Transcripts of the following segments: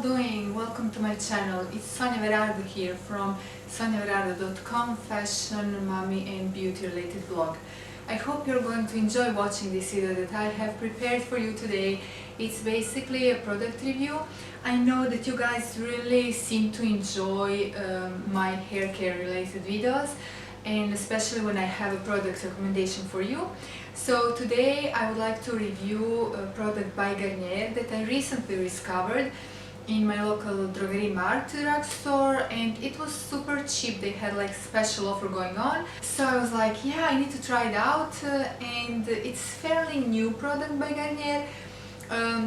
doing? Welcome to my channel. It's SoniaVerardo here from SoniaVerardo.com, fashion, mommy and beauty related blog. I hope you're going to enjoy watching this video that I have prepared for you today. It's basically a product review. I know that you guys really seem to enjoy my hair care related videos, and especially when I have a product recommendation for you. So today I would like to review a product by Garnier that I recently discovered in my local drogerie mart drugstore, and it was super cheap. They had like special offer going on, so I was like, yeah, I need to try it out. And it's fairly new product by Garnier.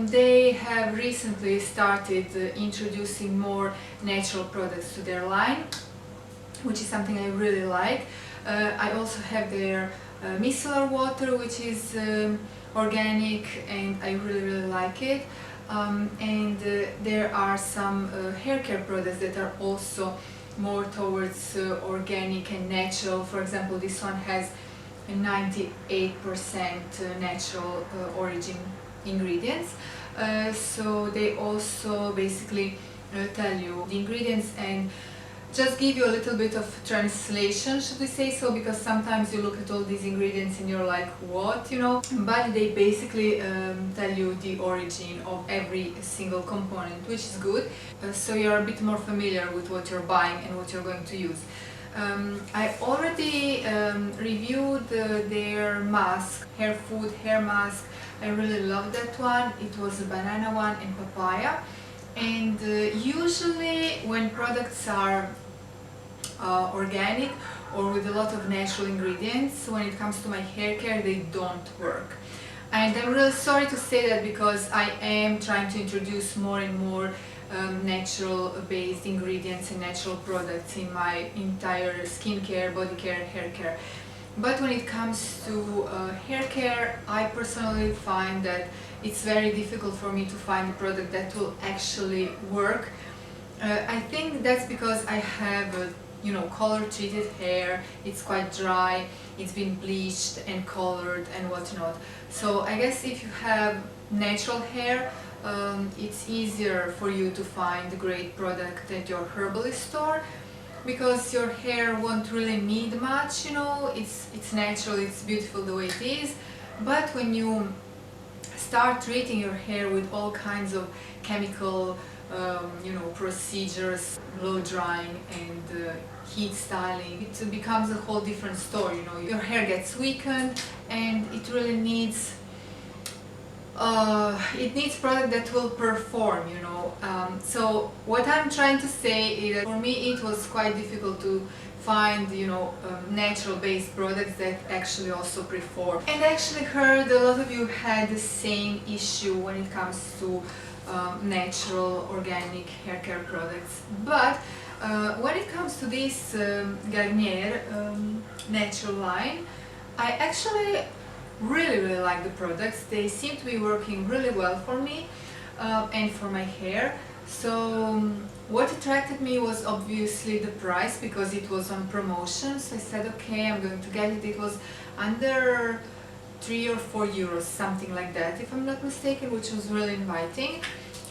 They have recently started introducing more natural products to their line, which is something I really like. I also have their micellar water, which is organic, and I really like it. There are some hair care products that are also more towards organic and natural. For example, this one has 98% natural origin ingredients. So they also basically tell you the ingredients and just give you a little bit of translation, should we say so, because sometimes you look at all these ingredients and you're like, what, you know? But they basically tell you the origin of every single component, which is good. So you're a bit more familiar with what you're buying and what you're going to use. I already reviewed their mask, hair food hair mask. I really love that one. It was a banana one and papaya. And usually when products are organic or with a lot of natural ingredients, when it comes to my hair care, they don't work. And I'm really sorry to say that, because I am trying to introduce more and more natural based ingredients and natural products in my entire skincare, body care, hair care. But when it comes to hair care, I personally find that it's very difficult for me to find a product that will actually work. I think that's because I have color treated hair. It's quite dry, it's been bleached and colored and whatnot. So I guess if you have natural hair, it's easier for you to find a great product at your herbalist store, because your hair won't really need much, it's natural, it's beautiful the way it is. But when you start treating your hair with all kinds of chemical procedures, blow drying and heat styling, it becomes a whole different story. Your hair gets weakened, and it really needs product that will perform, so what I'm trying to say is that for me it was quite difficult to find natural based products that actually also perform. And I actually heard a lot of you had the same issue when it comes to natural organic hair care products. But when it comes to this Garnier natural line, I actually really like the products. They seem to be working really well for me and for my hair. So what attracted me was obviously the price, because it was on promotion. So I said, okay, I'm going to get it. It was under 3 or 4 euros, something like that, if I'm not mistaken, which was really inviting.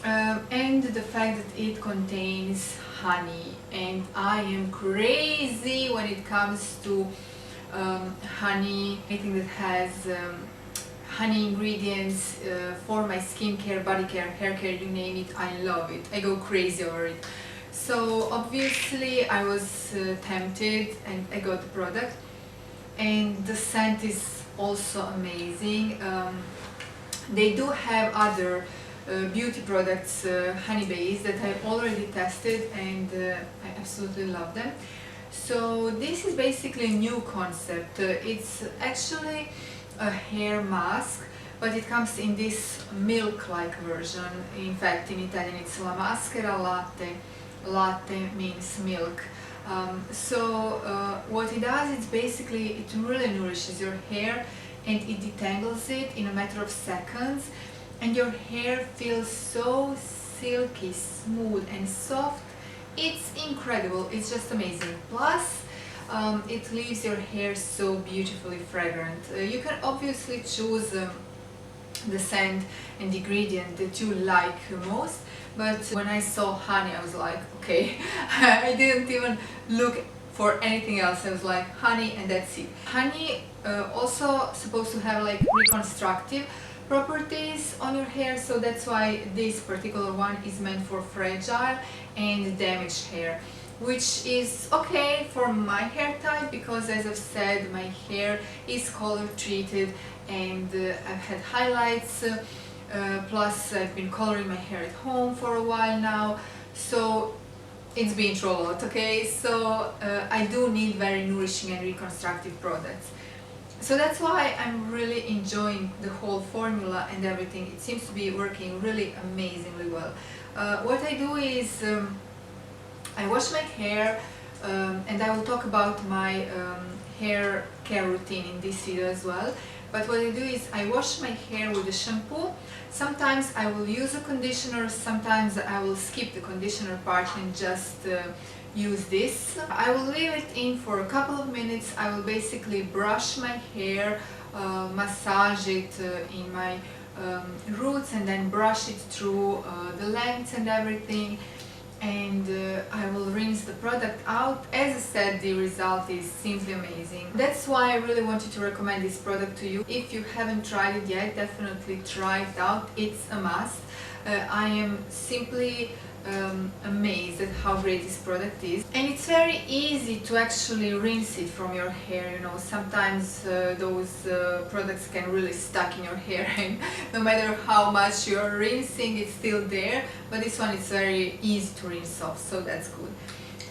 And the fact that it contains honey, and I am crazy when it comes to honey. Anything that has honey ingredients for my skincare, body care, hair care, you name it, I love it. I go crazy over it. So obviously I was tempted, and I got the product, and the scent is also amazing. They do have other beauty products, honey based, that I've already tested, and I absolutely love them. So this is basically a new concept. It's actually a hair mask, but it comes in this milk-like version. In fact, in Italian it's la maschera latte. Latte means milk. What it does, it's basically, it really nourishes your hair, and it detangles it in a matter of seconds, and your hair feels so silky, smooth and soft. It's incredible, it's just amazing. Plus, it leaves your hair so beautifully fragrant. You can obviously choose the scent and ingredient that you like most. But when I saw honey, I was like, okay, I didn't even look for anything else. I was like, honey, and that's it. Honey also supposed to have like reconstructive properties on your hair, so that's why this particular one is meant for fragile and damaged hair, which is okay for my hair type, because as I've said, my hair is color treated and I've had highlights, plus I've been coloring my hair at home for a while now, so it's been through a lot, okay? So I do need very nourishing and reconstructive products. So that's why I'm really enjoying the whole formula and everything. It seems to be working really amazingly well. What I do is I wash my hair, and I will talk about my hair care routine in this video as well. But what I do is I wash my hair with a shampoo. Sometimes I will use a conditioner, sometimes I will skip the conditioner part and just use this. I will leave it in for a couple of minutes. I will basically brush my hair, massage it in my roots, and then brush it through the lengths and everything, and I will rinse the product out. As I said, the result is simply amazing. That's why I really wanted to recommend this product to you. If you haven't tried it yet, definitely try it out. It's a must. I am simply amazed at how great this product is, and it's very easy to actually rinse it from your hair. You know, sometimes those products can really stuck in your hair, and no matter how much you're rinsing, it's still there. But this one is very easy to rinse off, so that's good.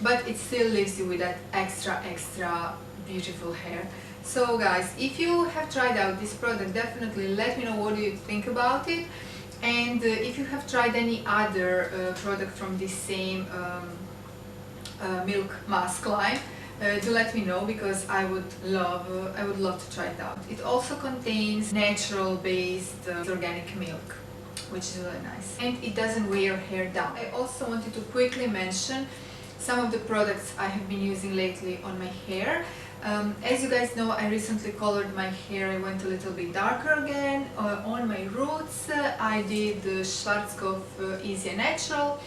But it still leaves you with that extra beautiful hair. So guys, if you have tried out this product, definitely let me know what do you think about it. And if you have tried any other product from this same milk mask line, do let me know, because I would love to try it out. It also contains natural based organic milk, which is really nice, and it doesn't weigh your hair down. I also wanted to quickly mention some of the products I have been using lately on my hair. As you guys know, I recently colored my hair. I went a little bit darker again on my roots. I did the Schwarzkopf Easy and Natural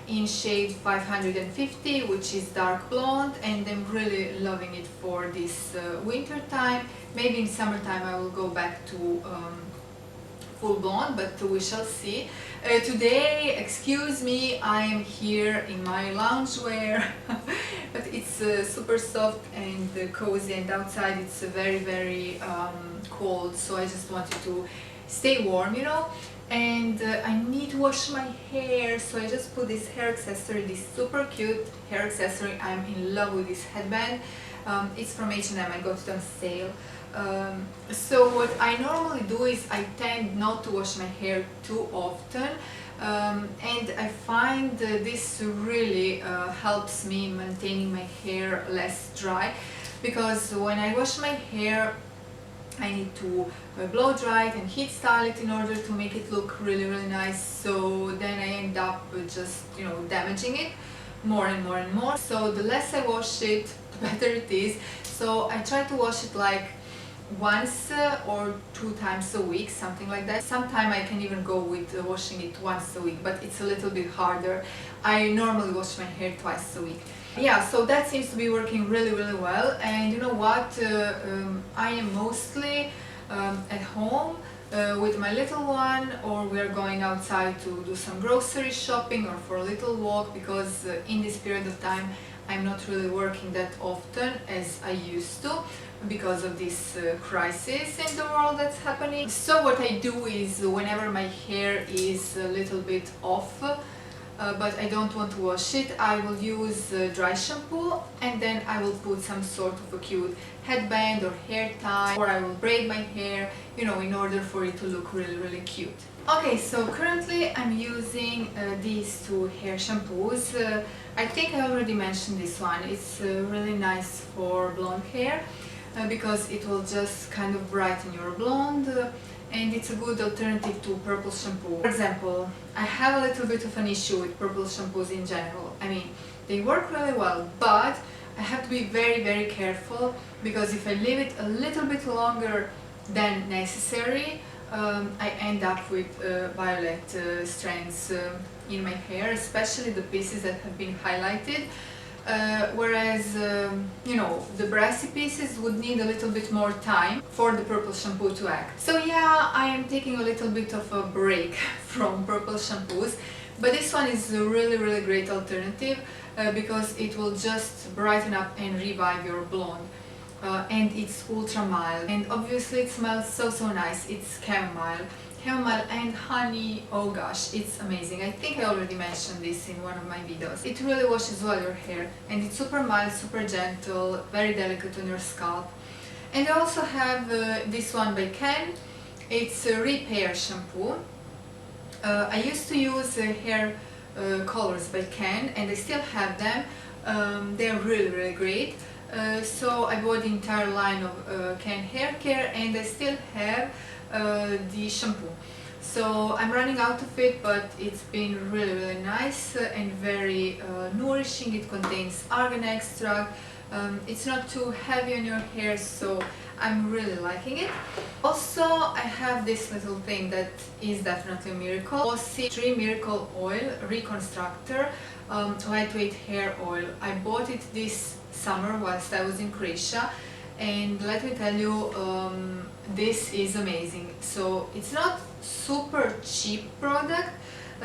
in shade 550, which is dark blonde, and I'm really loving it for this winter time. Maybe in summertime I will go back to full blonde, but we shall see. Today, excuse me, I am here in my loungewear, but it's super soft and cozy, and outside it's very cold, so I just wanted to stay warm, you know. And I need to wash my hair, so I just put this hair accessory, this super cute hair accessory. I'm in love with this headband. It's from H&M, I got it on sale. So what I normally do is I tend not to wash my hair too often, and I find this really helps me maintaining my hair less dry, because when I wash my hair I need to blow dry it and heat style it in order to make it look really nice. So then I end up just, you know, damaging it more and more. So the less I wash it, the better it is. So I try to wash it like once or 2 times a week, something like that. Sometimes I can even go with washing it once a week, but it's a little bit harder. I normally wash my hair twice a week. Yeah, so that seems to be working really well. And you know what, I am mostly at home with my little one, or we're going outside to do some grocery shopping or for a little walk, because in this period of time I'm not really working that often as I used to, because of this crisis in the world that's happening. So what I do is, whenever my hair is a little bit off, but I don't want to wash it, I will use dry shampoo, and then I will put some sort of a cute headband or hair tie, or I will braid my hair, you know, in order for it to look really cute. Okay, so currently I'm using these 2 hair shampoos. I think I already mentioned this one. It's really nice for blonde hair, because it will just kind of brighten your blonde, and it's a good alternative to purple shampoo. For example, I have a little bit of an issue with purple shampoos in general. I mean, they work really well, but I have to be very careful, because if I leave it a little bit longer than necessary, I end up with violet strands in my hair, especially the pieces that have been highlighted. Whereas, you know, the brassy pieces would need a little bit more time for the purple shampoo to act. So yeah, I am taking a little bit of a break from purple shampoos, but this one is a really great alternative because it will just brighten up and revive your blonde. And it's ultra mild, and obviously it smells so nice. It's chamomile and honey. Oh gosh, it's amazing. I think I already mentioned this in one of my videos. It really washes well your hair, and it's super mild, super gentle, very delicate on your scalp. And I also have this one by Ken. It's a repair shampoo. I used to use hair colors by Ken, and I still have them. They're really great. So I bought the entire line of Ken hair care, and I still have the shampoo. So I'm running out of it, but it's been really nice and very nourishing. It contains argan extract. It's not too heavy on your hair, so I'm really liking it. Also, I have this little thing that is definitely a miracle. Glossy Tree Miracle Oil Reconstructor lightweight hair oil. I bought it this summer whilst I was in Croatia, and let me tell you, this is amazing. So it's not super cheap product,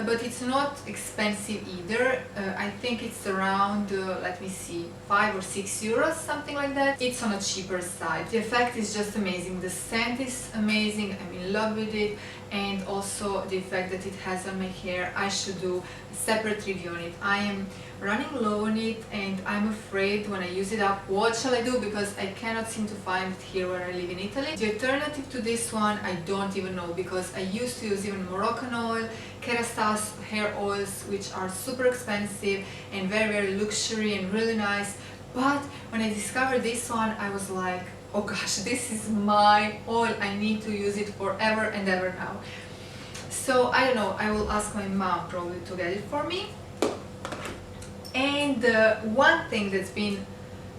but it's not expensive either. I think it's around, let me see, 5 or 6 euros, something like that. It's on a cheaper side. The effect is just amazing. The scent is amazing. I'm in love with it. And also the effect that it has on my hair. I should do a separate review on it. I am running low on it, and I'm afraid when I use it up, what shall I do, because I cannot seem to find it here where I live in Italy. The alternative to this one, I don't even know, because I used to use even Moroccan oil, Kerastase hair oils, which are super expensive and very luxury and really nice. But when I discovered this one, I was like, oh gosh, this is my oil. I need to use it forever and ever now. So I don't know, I will ask my mom probably to get it for me. And one thing that's been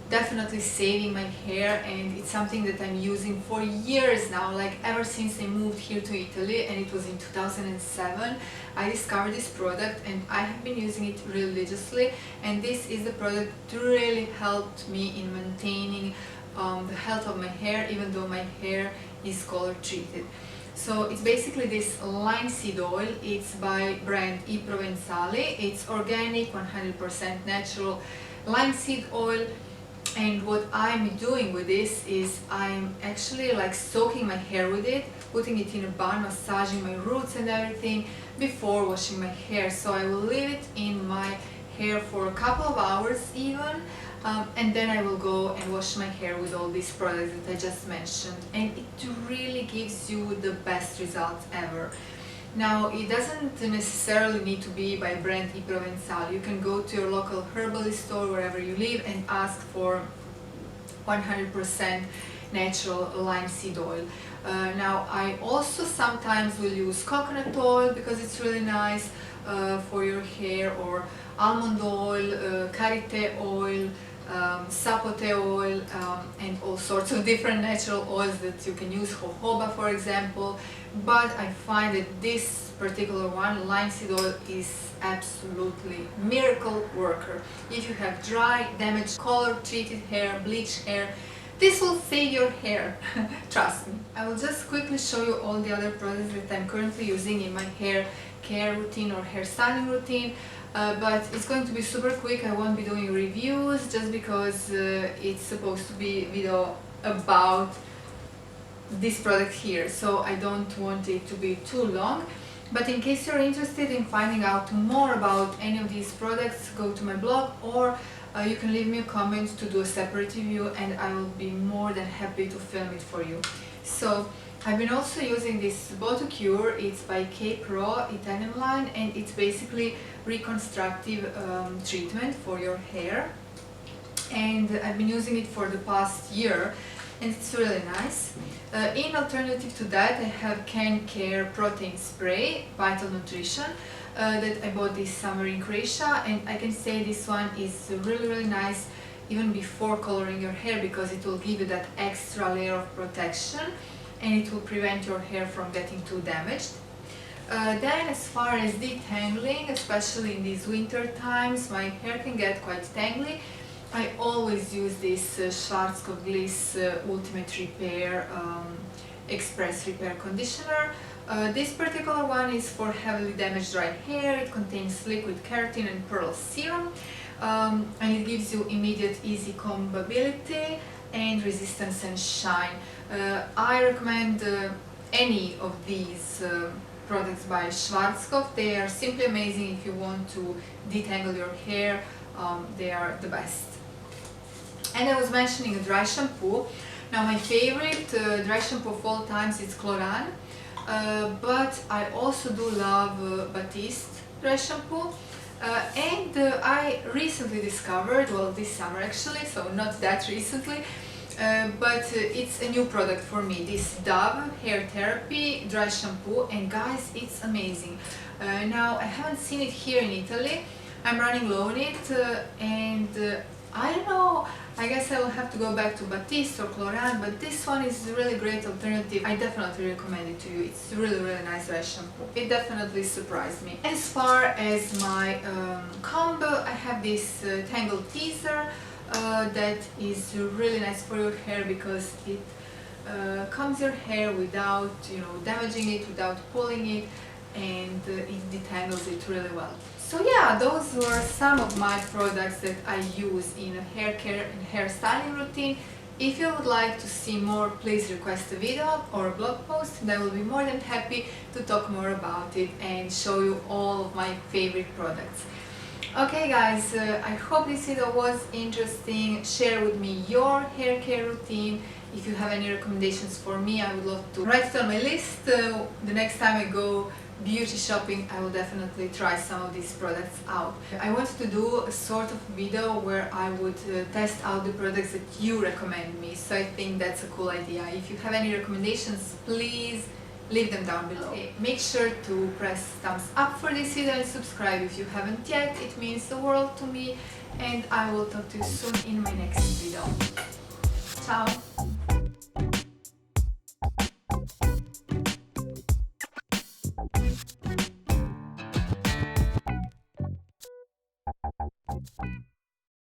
definitely saving my hair, and it's something that I'm using for years now, like ever since I moved here to Italy, and it was in 2007, I discovered this product and I have been using it religiously, and this is the product that really helped me in maintaining the health of my hair, even though my hair is color treated. So it's basically this linseed oil. It's by brand I Provenzali. It's organic, 100% natural linseed oil. And what I'm doing with this is I'm actually like soaking my hair with it, putting it in a bun, massaging my roots and everything before washing my hair. So I will leave it in my hair for a couple of hours even, and then I will go and wash my hair with all these products that I just mentioned, and it really gives you the best results ever. Now, it doesn't necessarily need to be by brand I Provenzali. You can go to your local herbalist store wherever you live and ask for 100% natural linseed oil. Now, I also sometimes will use coconut oil because it's really nice for your hair, or almond oil, karité oil, sapote oil, and all sorts of different natural oils that you can use, jojoba for example. But I find that this particular one, linseed oil, is absolutely miracle worker. If you have dry, damaged, color treated hair, bleached hair, this will save your hair, trust me. I will just quickly show you all the other products that I'm currently using in my hair care routine or hair styling routine. But it's going to be super quick. I won't be doing reviews just because it's supposed to be a video about this product here, so I don't want it to be too long. But in case you're interested in finding out more about any of these products, go to my blog, or you can leave me a comment to do a separate review, and I will be more than happy to film it for you. So I've been also using this BotoCure. It's by K-Pro Italian line, and it's basically reconstructive treatment for your hair, and I've been using it for the past year, and it's really nice. In alternative to that, I have Can Care Protein Spray Vital Nutrition that I bought this summer in Croatia, and I can say this one is really nice even before coloring your hair, because it will give you that extra layer of protection. and it will prevent your hair from getting too damaged. Then as far as detangling, especially in these winter times, my hair can get quite tangly. I always use this Schwarzkopf Gliese Ultimate Repair Express Repair Conditioner. This particular one is for heavily damaged dry hair. It contains liquid keratin and pearl serum, and it gives you immediate easy combability and resistance and shine. I recommend any of these products by Schwarzkopf. They are simply amazing if you want to detangle your hair. They are the best. And I was mentioning a dry shampoo. Now my favorite dry shampoo of all times is Chlorane, but I also do love Batiste dry shampoo. And I recently discovered, well, this summer actually, so not that recently, but it's a new product for me, this Dove Hair Therapy Dry Shampoo, and guys, it's amazing. Now, I haven't seen it here in Italy. I'm running low on it, and I don't know, I guess I will have to go back to Batiste or Chlorane, but this one is a really great alternative. I definitely recommend it to you. It's really nice dry shampoo. It definitely surprised me. As far as my comb, I have this Tangle Teaser that is really nice for your hair because it combs your hair without, damaging it, without pulling it, and it detangles it really well. So yeah, those were some of my products that I use in a hair care and hair styling routine. If you would like to see more, please request a video or a blog post, and I will be more than happy to talk more about it and show you all of my favorite products. Okay guys, I hope this video was interesting. Share with me your hair care routine. If you have any recommendations for me, I would love to write it on my list. The next time I go beauty shopping, I will definitely try some of these products out. I wanted to do a sort of video where I would test out the products that you recommend me, so I think that's a cool idea. If you have any recommendations, please leave them down below. Okay, make sure to press thumbs up for this video and subscribe if you haven't yet. It means the world to me, and I will talk to you soon in my next video. Ciao!